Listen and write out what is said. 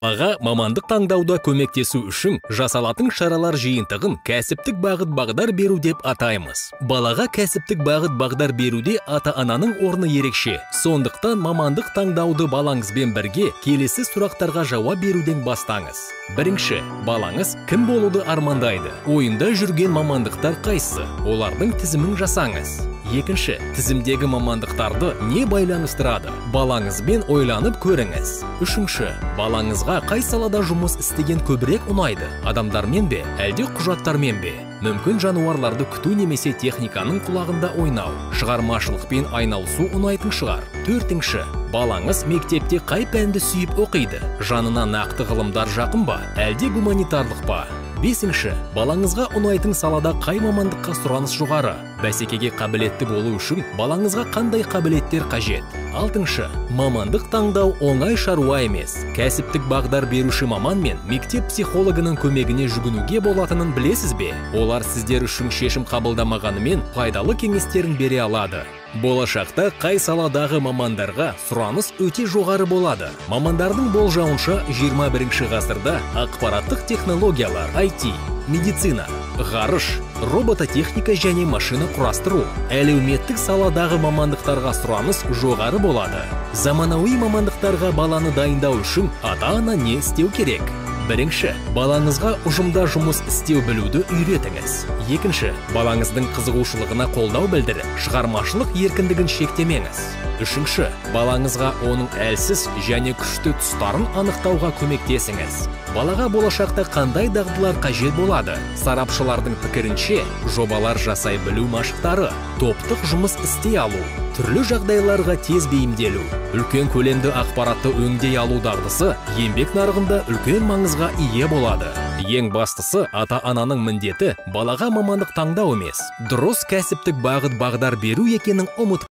Аға мамандық таңдауда көмектесу үшін жасалатын шаралар жиынтығын кәсіптік бағыт-бағдар беру деп атаймыз. Балаға кәсіптік бағыт-бағдар беруде ата-ананың орны ерекше. Сондықтан мамандық таңдауды балаңызбен бірге келесі сұрақтарға жауап беруден бастаңыз. Бірінші, балаңыз кім болуды армандайды? Ойында жүрген мамандықтар қайсы? Олардың тізімін жасаңыз. Екінші, тізімдегі мамандықтарды не байланыстырады? Балаңызбен ойланып көріңіз. Үшінші, балаңызға қай салада жұмыс істеген көбірек ұнайды? Адамдармен бе, әлде құжаттармен бе? Мүмкін жануарларды күту немесе техниканың құлағында ойнау, шығармашылықпен айналысу ұнайтын шығар. Төртінші, балаңыз мектепте қай пәнді сүйіп оқиды? Жанына нақты ғылымдар жақын ба, әлде гуманитарлық па? Бесінші, балаңызға ұнайтын салада қай мамандыққа сұраныс жоғары? Бәсекеге қабілетті болу үшін балаңызға қандай қабілеттер қажет? Алтыншы, мамандық таңдау оңай шаруа емес. Кәсіптік бағдар беруші маман мен мектеп психологының көмегіне жүгінуге болатынын білесіз бе? Олар сіздер үшін шешім қабылдамағанымен пайдалы кеңестерін бере алады. Болашақта қай саладағы мамандарға сұраныс өте жоғары болады? Мамандардың болжауынша 21 ғасырда ақпараттық технологиялар, IT, медицина, ғарыш, робототехника және машина құрастыру, әлеуметтік саладағы мамандықтарға сұраныс жоғары болады. Заманауи мамандықтарға баланы дайындау үшін ата-ана не істеу керек? Бірінші, балаңызға ұжымда жұмыс істеу білуді үйретіңіз. Екінші, балаңыздың қызығушылығына қолдау білдіріп, шығармашылық еркіндігін шектемеңіз. Үшінші, балаңызға оның әлсіз және күшті тұстарын анықтауға көмектесіңіз. Балаға болашақта қандай дағдылар қажет болады? Сарапшылардың пікірінше, жобалар жасай білу машықтары, топтық жұмыс істей алу, түрлі жағдайларға тез бейімделу, үлкен көлемді ақпаратты өңдей алу дағдысы еңбек нарығында үлкен маңызға ие болады. Ең бастысы, ата-ананың міндеті балаға мамандық таңдау емес, дұрыс кәсіптік бағыт-бағдар беру екенін ұмытпаңыз.